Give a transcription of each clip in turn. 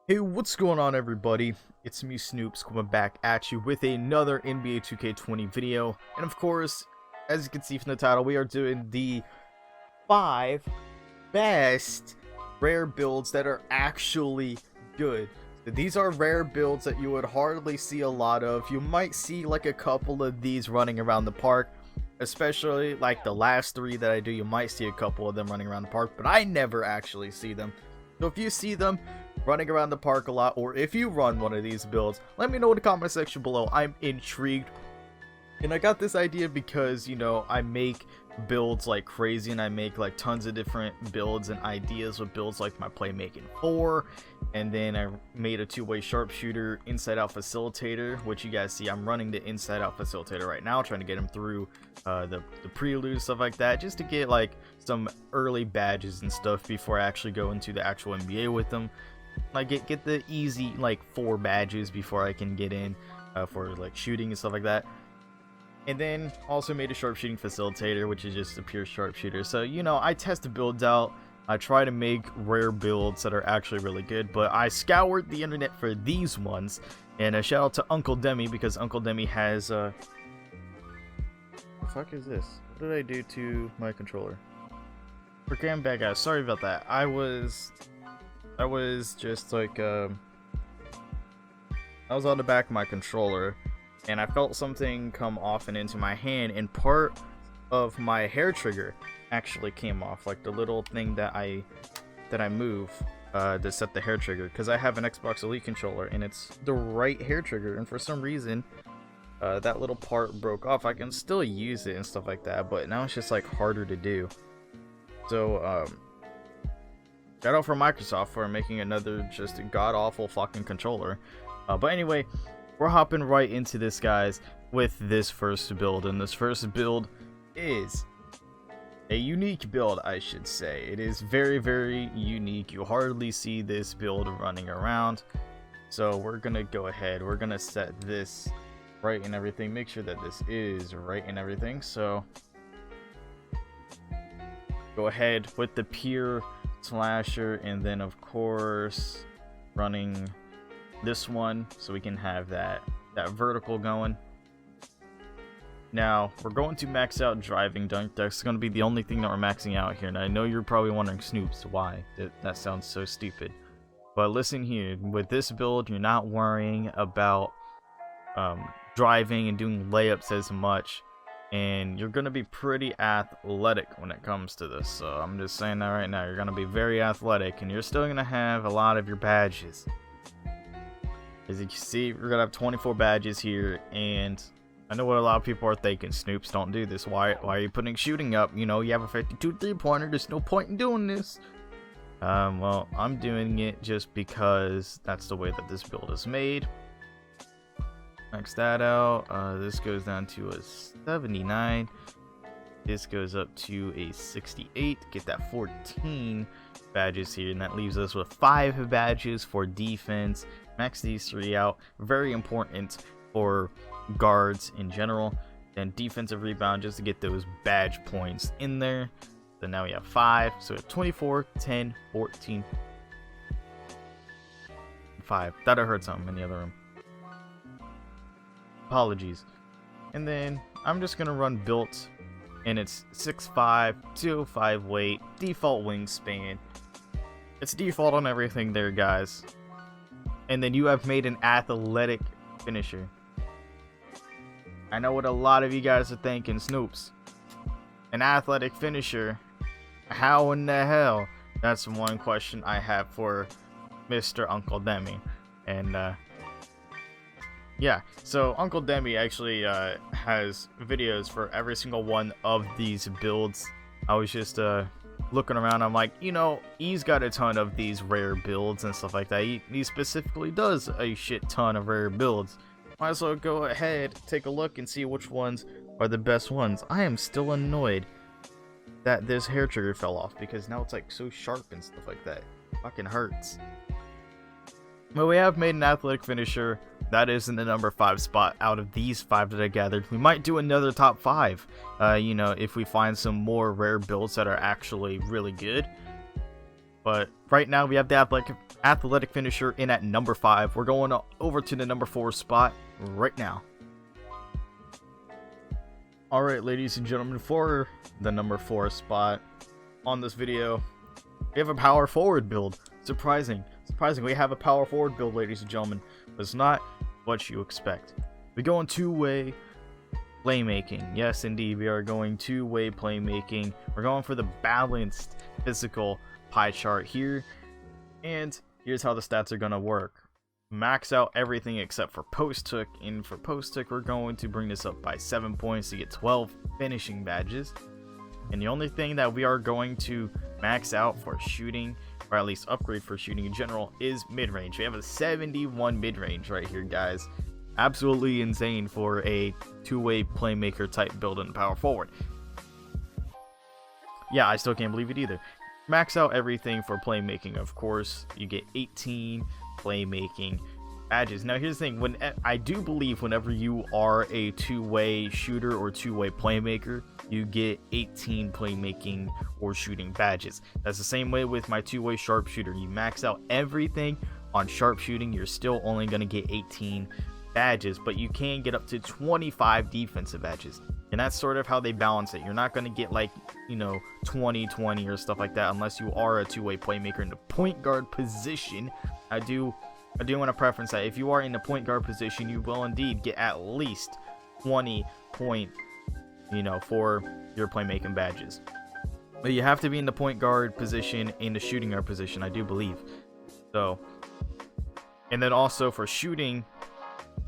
Hey, what's going on, everybody? It's me, Snoops, coming back at you with another NBA 2K20 video. And of course, as you can see from the title, we are doing the 5 best rare builds that are actually good. So these are rare builds that you would hardly see a lot of. You might see like a couple of these running around the park, especially like the last 3 that I do. You might see a couple of them running around the park, but I never actually see them. So if you see them running around the park a lot, or if you run one of these builds, let me know in the comment section below. I'm intrigued, and I got this idea because, you know, I make builds like crazy, and I make like tons of different builds and ideas with builds like my playmaking 4, and then I made a 2-way sharpshooter inside out facilitator, which you guys see I'm running the inside out facilitator right now, trying to get him through the prelude, stuff like that, just to get like some early badges and stuff before I actually go into the actual NBA with them. Like get the easy like 4 badges before I can get in for like shooting and stuff like that. And then also made a sharpshooting facilitator, which is just a pure sharpshooter. So, you know, I test the builds out. I try to make rare builds that are actually really good, but I scoured the internet for these ones. And a shout out to Uncle Demi, because Uncle Demi has what the fuck is this? What did I do to my controller? Forget bad guys, sorry about that. I was just like I was on the back of my controller, and I felt something come off and into my hand, and part of my hair trigger actually came off, like the little thing that I move to set the hair trigger, because I have an Xbox Elite controller and it's the right hair trigger, and for some reason that little part broke off. I can still use it and stuff like that, but now it's just like harder to do. So shout out for Microsoft for making another just god-awful fucking controller. But anyway, we're hopping right into this, guys, with this first build. And this first build is a unique build, I should say. It is very, very unique. You hardly see this build running around. So we're going to go ahead. We're going to set this right and everything. Make sure that this is right and everything. So go ahead with the pure slasher, and then of course running this one so we can have that vertical going. Now we're going to max out driving dunk. That's going to be the only thing that we're maxing out here. And I know you're probably wondering, Snoops, why? That sounds so stupid. But listen here, with this build you're not worrying about driving and doing layups as much, and you're going to be pretty athletic when it comes to this. So I'm just saying that right now. You're going to be very athletic, and you're still going to have a lot of your badges. As you can see, we're going to have 24 badges here, and I know what a lot of people are thinking. Snoops, don't do this. Why are you putting shooting up? You know, you have a 52 3-pointer. There's no point in doing this. Well, I'm doing it just because that's the way that this build is made. Max that out. This goes down to a 79. This goes up to a 68. Get that 14 badges here, and that leaves us with 5 badges for defense. Max these 3 out. Very important for guards in general. Then defensive rebound, just to get those badge points in there. So now we have 5. So 24, 10, 14, 5. Thought I heard something in the other room. Apologies. And then I'm just gonna run built, and it's 6'5", 205 weight, default wingspan. It's default on everything there, guys. And then you have made an athletic finisher. I know what a lot of you guys are thinking, Snoops. An athletic finisher? How in the hell? That's one question I have for Mr. Uncle Demi. And yeah, so Uncle Demi actually has videos for every single one of these builds. I was just looking around. I'm like, you know, he's got a ton of these rare builds and stuff like that. He specifically does a shit ton of rare builds. Might as well go ahead, take a look, and see which ones are the best ones. I am still annoyed that this hair trigger fell off, because now it's like so sharp and stuff like that. It fucking hurts. But we have made an athletic finisher. That is in the number 5 spot out of these 5 that I gathered. We might do another top 5, you know, if we find some more rare builds that are actually really good. But right now we have the athletic finisher in at number 5. We're going over to the number 4 spot right now. Alright, ladies and gentlemen, for the number 4 spot on this video, we have a power forward build. Surprising, we have a power forward build, ladies and gentlemen. But it's not what you expect. We go in two-way playmaking. Yes, indeed, we are going two-way playmaking. We're going for the balanced physical pie chart here. And here's how the stats are going to work. Max out everything except for post hook, and for post hook we're going to bring this up by 7 points to get 12 finishing badges. And the only thing that we are going to max out for shooting, or at least upgrade for shooting in general, is mid-range. We have a 71 mid-range right here, guys. Absolutely insane for a two-way playmaker type build in power forward. Yeah, I still can't believe it either. Max out everything for playmaking, of course. You get 18 playmaking badges. Now here's the thing, I do believe whenever you are a two-way shooter or two-way playmaker, you get 18 playmaking or shooting badges. That's the same way with my two-way sharpshooter. You max out everything on sharpshooting, you're still only going to get 18 badges, but you can get up to 25 defensive badges. And that's sort of how they balance it. You're not going to get like, 20-20 or stuff like that unless you are a two-way playmaker in the point guard position. I do want to preference that if you are in the point guard position, you will indeed get at least 20 point, for your playmaking badges. But you have to be in the point guard position and the shooting guard position, I do believe. So, and then also for shooting,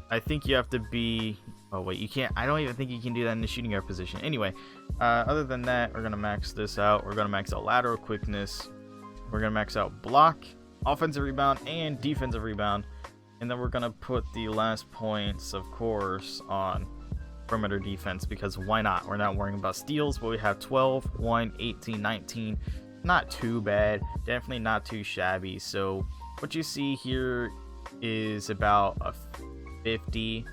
I think you have to be, oh wait, you can't, I don't even think you can do that in the shooting guard position. Anyway, other than that, we're going to max this out. We're going to max out lateral quickness. We're going to max out block, offensive rebound, and defensive rebound. And then we're going to put the last points, of course, on perimeter defense, because why not? We're not worrying about steals, but we have 12, 1, 18, 19. Not too bad. Definitely not too shabby. So what you see here is about a 50,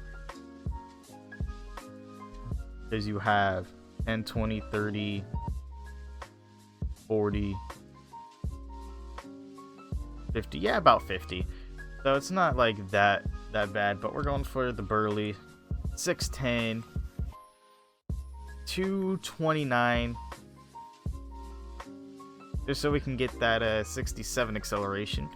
because you have 10, 20, 30, 40, 50. Yeah, about 50. So it's not like that bad, but we're going for the burly 6'10", 229, just so we can get that 67 acceleration.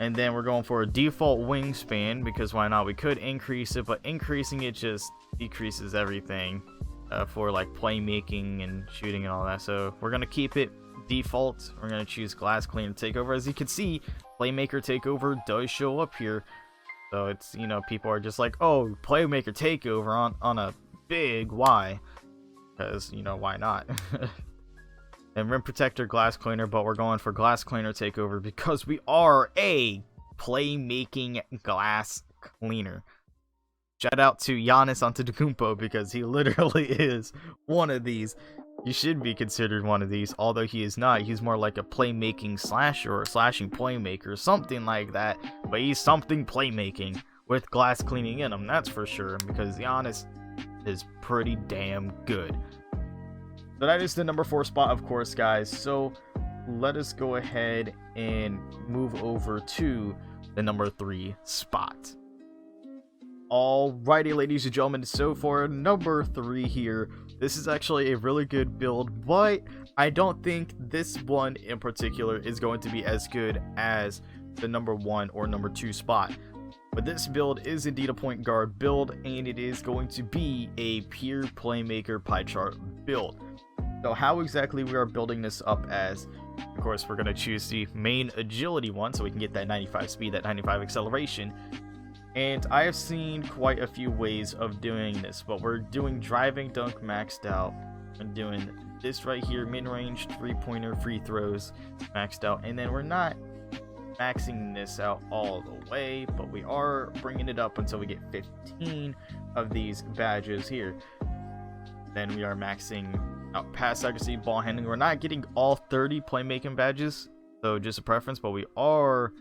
And then we're going for a default wingspan, because why not? We could increase it, but increasing it just decreases everything for like playmaking and shooting and all that. So we're going to keep it default. We're going to choose glass cleaner takeover. As you can see, playmaker takeover does show up here. So it's, people are just like, oh, playmaker takeover on a big Y, because, why not? And rim protector, glass cleaner, but we're going for glass cleaner takeover because we are a playmaking glass cleaner. Shout out to Giannis Antetokounmpo, because he literally is one of these. He should be considered one of these, although he is not. He's more like a playmaking slasher or slashing playmaker, something like that. But he's something playmaking with glass cleaning in him, that's for sure, because Giannis is pretty damn good. So that is the number 4 spot, of course, guys. So let us go ahead and move over to the number 3 spot. Alrighty, ladies and gentlemen, so for number 3 here, this is actually a really good build, but I don't think this one in particular is going to be as good as the number 1 or number 2 spot. But this build is indeed a point guard build, and it is going to be a pure playmaker pie chart build. So how exactly we are building this up as, of course, we're going to choose the main agility one so we can get that 95 speed, that 95 acceleration. And I have seen quite a few ways of doing this, but we're doing driving dunk maxed out and doing this right here, mid-range, three-pointer, free throws maxed out. And then we're not maxing this out all the way, but we are bringing it up until we get 15 of these badges here. Then we are maxing out pass accuracy, ball handling. We're not getting all 30 playmaking badges, so just a preference, but we are,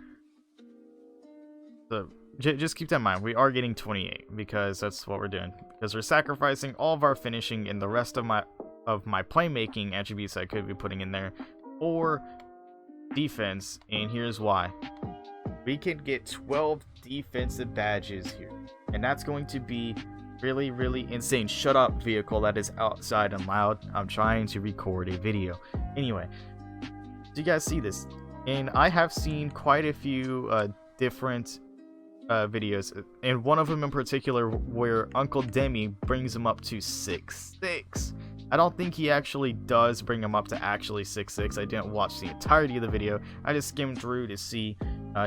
so just keep that in mind, we are getting 28, because that's what we're doing, because we're sacrificing all of our finishing and the rest of my playmaking attributes I could be putting in there for defense, and here's why. We can get 12 defensive badges here, and that's going to be really, really insane. Shut up, vehicle that is outside and loud. I'm trying to record a video. Anyway, do you guys see this? And I have seen quite a few different videos, and one of them in particular where Uncle Demi brings him up to 6'6". I don't think he actually does bring him up to actually 6'6". I didn't watch the entirety of the video. I just skimmed through to see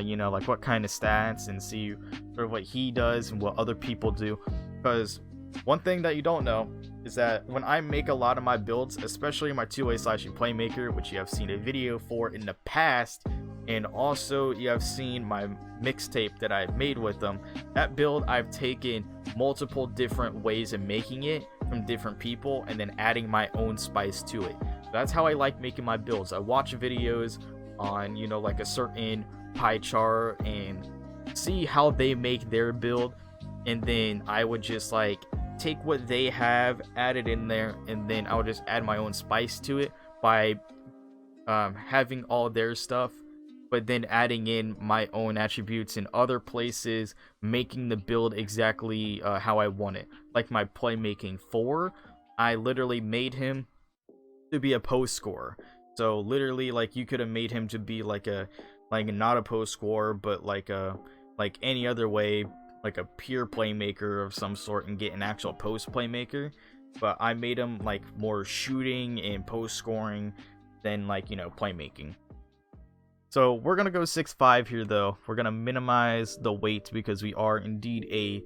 you know, like what kind of stats and see sort of what he does and what other people do. Because one thing that you don't know is that when I make a lot of my builds, especially my two-way slashing playmaker, which you have seen a video for in the past, and also you have seen my mixtape that I've made with them, that build I've taken multiple different ways of making it from different people and then adding my own spice to it. That's how I like making my builds. I watch videos on, you know, like a certain pie chart and see how they make their build, and then I would just like take what they have, add it in there, and then I would just add my own spice to it by having all their stuff, but then adding in my own attributes in other places, making the build exactly how I want it. Like my playmaking 4, I literally made him to be a post scorer. So literally, like, you could have made him to be like not a post scorer, but like any other way, like a pure playmaker of some sort, and get an actual post playmaker. But I made him like more shooting and post scoring than, like, you know, playmaking. So we're gonna go 6'5" here though. We're gonna minimize the weight because we are indeed a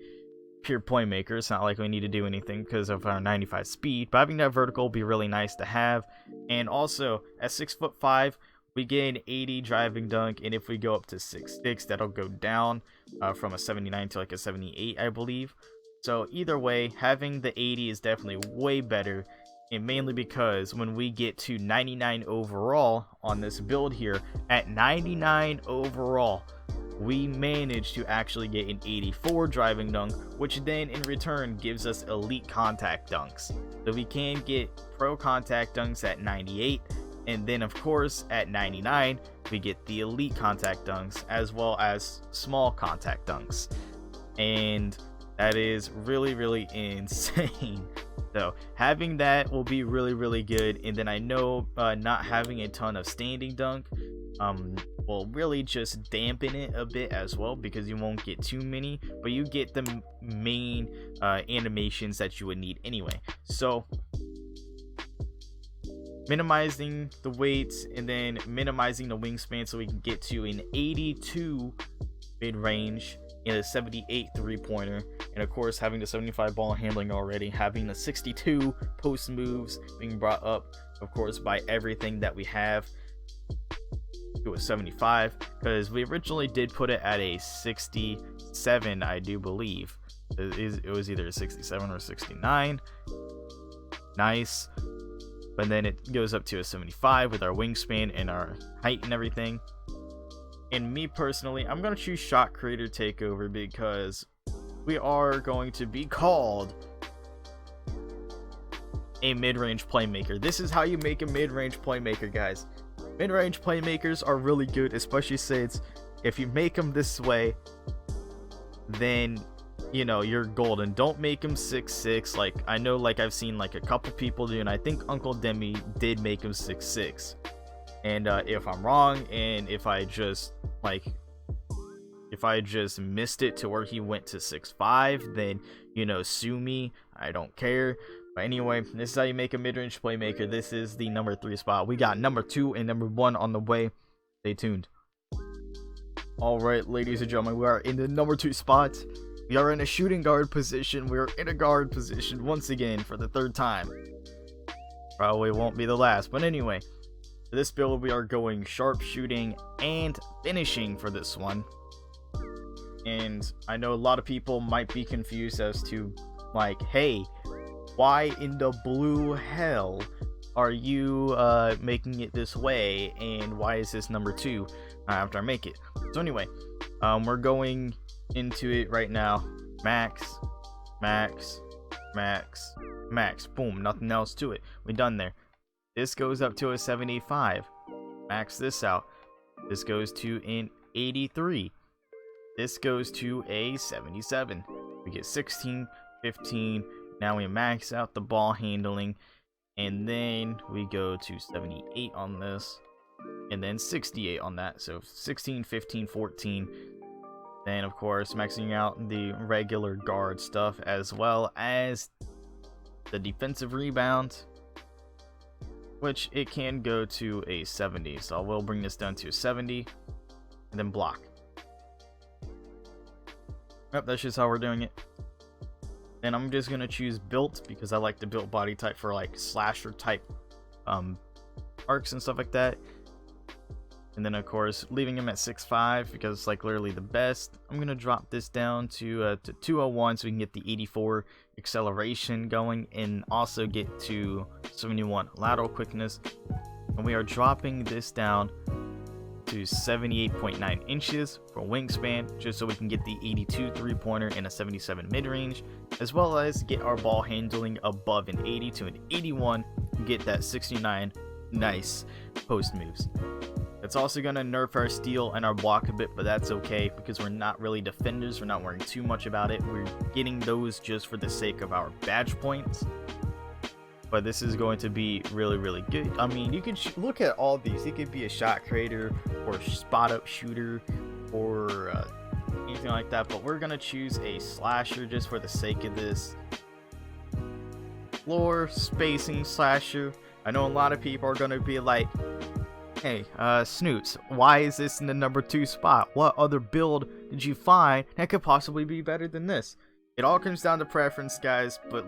pure playmaker. It's not like we need to do anything because of our 95 speed, but having that vertical will be really nice to have. And also at 6'5", we get an 80 driving dunk, and if we go up to 6'6", that'll go down from a 79 to like a 78, I believe. So either way, having the 80 is definitely way better, and mainly because when we get to 99 overall on this build here, at 99 overall, we managed to actually get an 84 driving dunk, which then in return gives us elite contact dunks. So we can get pro contact dunks at 98, and then of course at 99 we get the elite contact dunks as well as small contact dunks, and that is really, really insane. So having that will be really, really good. And then I know not having a ton of standing dunk will really just dampen it a bit as well, because you won't get too many, but you get the main animations that you would need anyway. So minimizing the weights and then minimizing the wingspan so we can get to an 82 mid-range and a 78 three-pointer, and of course having the 75 ball handling already, having the 62 post moves being brought up of course by everything that we have to a 75, because we originally did put it at a 67, I do believe. It was either a 67 or 69. Nice. But then it goes up to a 75 with our wingspan and our height and everything. And me personally, I'm going to choose Shot Creator Takeover because we are going to be called a mid-range playmaker. This is how you make a mid-range playmaker, guys. Mid-range playmakers are really good, especially since if you make them this way, then, you know, you're golden. Don't make them 6'6". Like, I know, like, I've seen like a couple people do, and I think Uncle Demi did make him 6'6". And if I'm wrong, and if I just missed it to where he went to 6'5", then, you know, sue me. I don't care. But anyway, this is how you make a mid-range playmaker. This is the number 3 spot. We got number 2 and number 1 on the way. Stay tuned. Alright, ladies and gentlemen, we are in the number 2 spot. We are in a shooting guard position. We are in a guard position once again for the 3rd time. Probably won't be the last. But anyway, for this build, we are going sharpshooting and finishing for this one. And I know a lot of people might be confused as to, like, hey, why in the blue hell are you making it this way, and why is this number 2 after I make it? So anyway, we're going into it right now. Max, max, max, max. Boom, nothing else to it. We done there. This goes up to a 75. Max this out. This goes to an 83. This goes to a 77. We get 16, 15. Now we max out the ball handling. And then we go to 78 on this. And then 68 on that. So 16, 15, 14. Then, of course, maxing out the regular guard stuff as well as the defensive rebound, which it can go to a 70. So I will bring this down to a 70 and then block. Yep, that's just how we're doing it. And I'm just going to choose built because I like the built body type for like slasher type arcs and stuff like that. And then, of course, leaving him at 6'5" because it's like literally the best. I'm going to drop this down to 201 so we can get the 84 acceleration going and also get to 71 lateral quickness. And we are dropping this down to 78.9 inches for wingspan just so we can get the 82 three-pointer and a 77 mid-range, as well as get our ball handling above an 80 to an 81 and get that 69 nice post moves. It's also going to nerf our steal and our block a bit, but that's okay because we're not really defenders. We're not worrying too much about it. We're getting those just for the sake of our badge points. But this is going to be really, really good. I mean, you can look at all these. It could be a shot creator or spot up shooter or anything like that. But we're going to choose a slasher just for the sake of this. Floor spacing slasher. I know a lot of people are going to be like, hey, Snoops, why is this in the number 2 spot? What other build did you find that could possibly be better than this? It all comes down to preference, guys, but,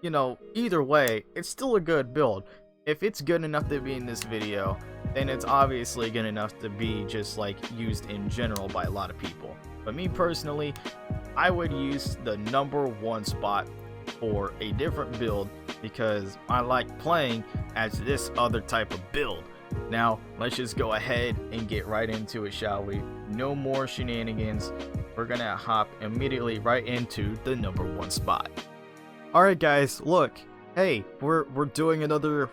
you know, either way, it's still a good build. If it's good enough to be in this video, then it's obviously good enough to be just, like, used in general by a lot of people. But me personally, I would use the number 1 spot for a different build because I like playing as this other type of build. Now, let's just go ahead and get right into it, shall we? No more shenanigans. We're gonna hop immediately right into the number 1 spot. Alright guys, look. Hey, we're doing another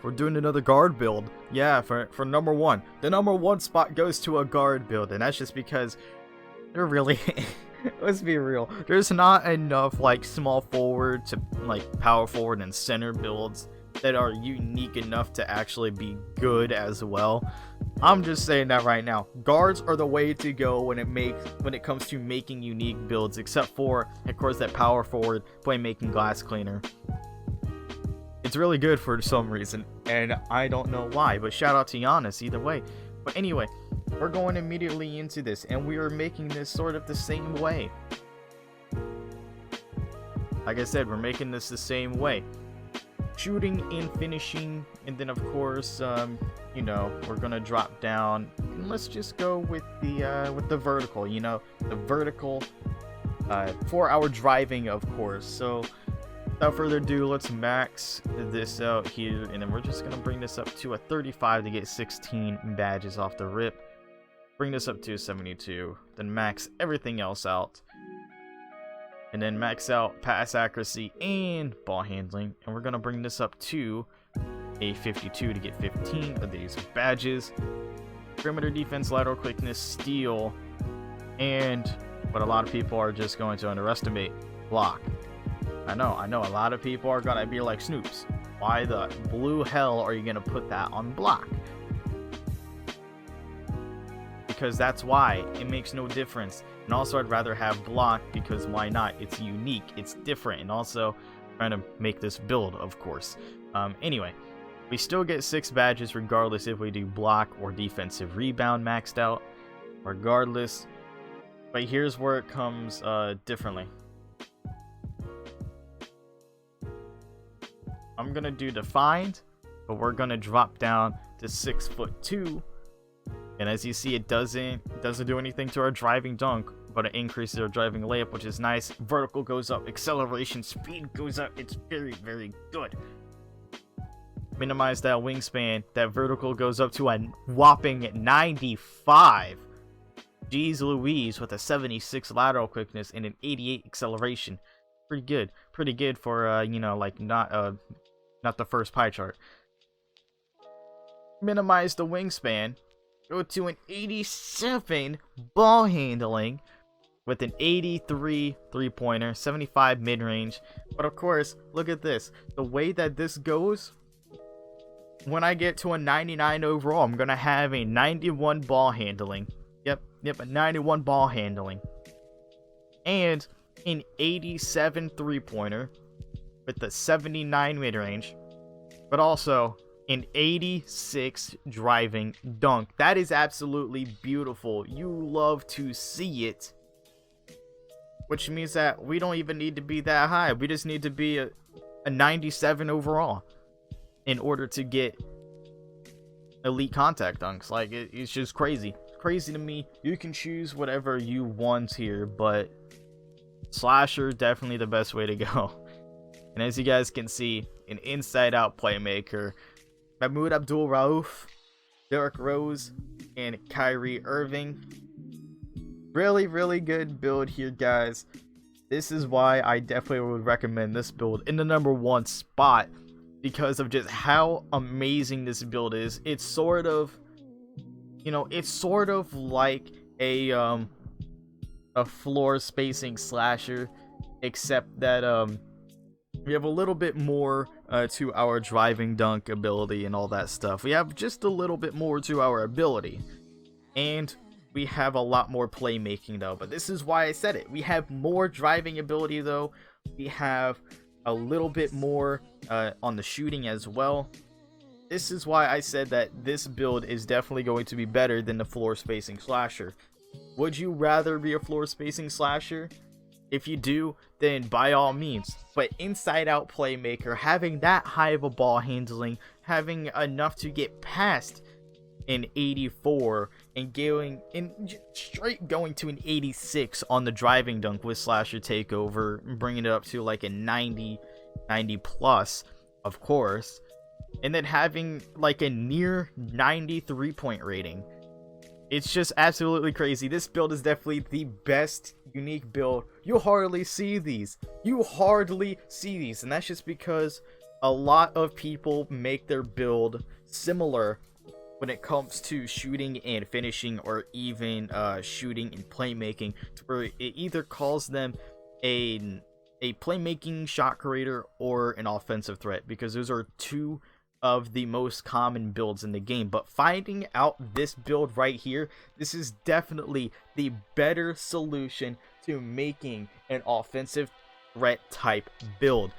guard build. Yeah, for number 1. The number 1 spot goes to a guard build, and that's just because they're really let's be real. There's not enough like small forward to like power forward and center builds that are unique enough to actually be good as well. I'm just saying that right now. Guards are the way to go when it comes to making unique builds, except for, of course, that power forward playmaking glass cleaner. It's really good for some reason, and I don't know why, but shout out to Giannis either way. But anyway, we're going immediately into this, and we are making this sort of the same way. Like I said, we're making this the same way. Shooting and finishing, and then of course you know, we're gonna drop down and let's just go with the vertical, you know, the vertical for our driving, of course. So without further ado, let's max this out here, and then we're just gonna bring this up to a 35 to get 16 badges off the rip. Bring this up to a 72, then max everything else out. And then max out pass accuracy and ball handling. And we're going to bring this up to a 52 to get 15 of these badges. Perimeter defense, lateral quickness, steal, and what a lot of people are just going to underestimate, block. I know, a lot of people are going to be like, Snoops, why the blue hell are you going to put that on block? Because that's why. It makes no difference. And also, I'd rather have block because why not? It's unique, it's different, and also trying to make this build, of course. Anyway, we still get 6 badges regardless if we do block or defensive rebound maxed out, regardless. But here's where it comes differently. I'm gonna do defined, but we're gonna drop down to 6'2". And as you see, it doesn't do anything to our driving dunk, but it increases our driving layup, which is nice. Vertical goes up, acceleration, speed goes up. It's very, very good. Minimize that wingspan. That vertical goes up to a whopping 95. Jeez Louise, with a 76 lateral quickness and an 88 acceleration. Pretty good for you know, like not the first pie chart. Minimize the wingspan. go to an 87 ball handling with an 83 three-pointer, 75 mid-range. But of course, look at this. The way that this goes, when I get to a 99 overall, I'm going to have a 91 ball handling. Yep, a 91 ball handling. And an 87 three-pointer with the 79 mid-range. But also an 86 driving dunk. That is absolutely beautiful. You love to see it. Which means that we don't even need to be that high. We just need to be a 97 overall in order to get elite contact dunks. Like, it's just crazy. It's crazy to me. You can choose whatever you want here, but slasher, definitely the best way to go. And as you guys can see, an inside-out playmaker. Mahmoud Abdul-Rauf, Derrick Rose, and Kyrie Irving. Really good build here, guys. This is why I definitely would recommend this build in the #1 spot, because of just how amazing this build is. It's sort of, you know, it's sort of like a floor spacing slasher, except that we have a little bit more to our driving dunk ability and all that stuff. We have just a little bit more to our ability, and we have a lot more playmaking though. But this is why I said it. We have more driving ability though. We have a little bit more on the shooting as well. This is why I said that this build is definitely going to be better than the floor spacing slasher. Would you rather be a floor spacing slasher? If you do, then by all means. But inside out playmaker, having that high of a ball handling, having enough to get past an 84 and going in straight going to an 86 on the driving dunk with slasher takeover, bringing it up to like a 90 plus, of course, and then having like a near 93 point rating. It's just absolutely crazy. This build is definitely the best unique build. You hardly see these. And that's just because a lot of people make their build similar when it comes to shooting and finishing, or even shooting and playmaking, to where it either calls them a playmaking shot creator or an offensive threat, because those are two of the most common builds in the game. But finding out this build right here, this is definitely the better solution to making an offensive threat type build.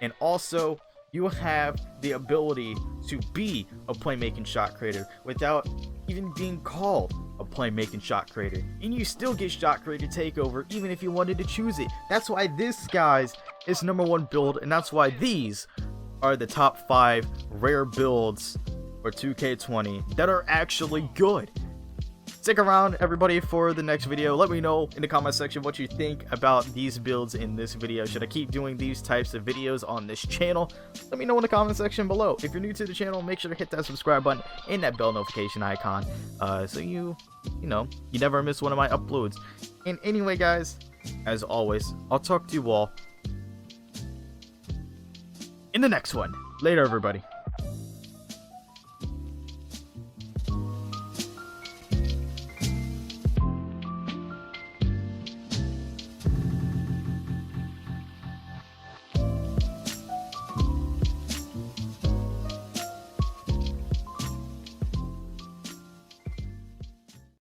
And also, you have the ability to be a playmaking shot creator without even being called a playmaking shot creator, and you still get shot creator takeover even if you wanted to choose it. That's why this, guys, is #1 build, and that's why these are the top 5 rare builds for 2K20 that are actually good. Stick around, everybody, for the next video. Let me know in the comment section what you think about these builds in this video. Should I keep doing these types of videos on this channel? Let me know in the comment section below. If you're new to the channel, make sure to hit that subscribe button and that bell notification icon, so you never miss one of my uploads. And anyway, guys, as always, I'll talk to you all in the next one. Later, everybody.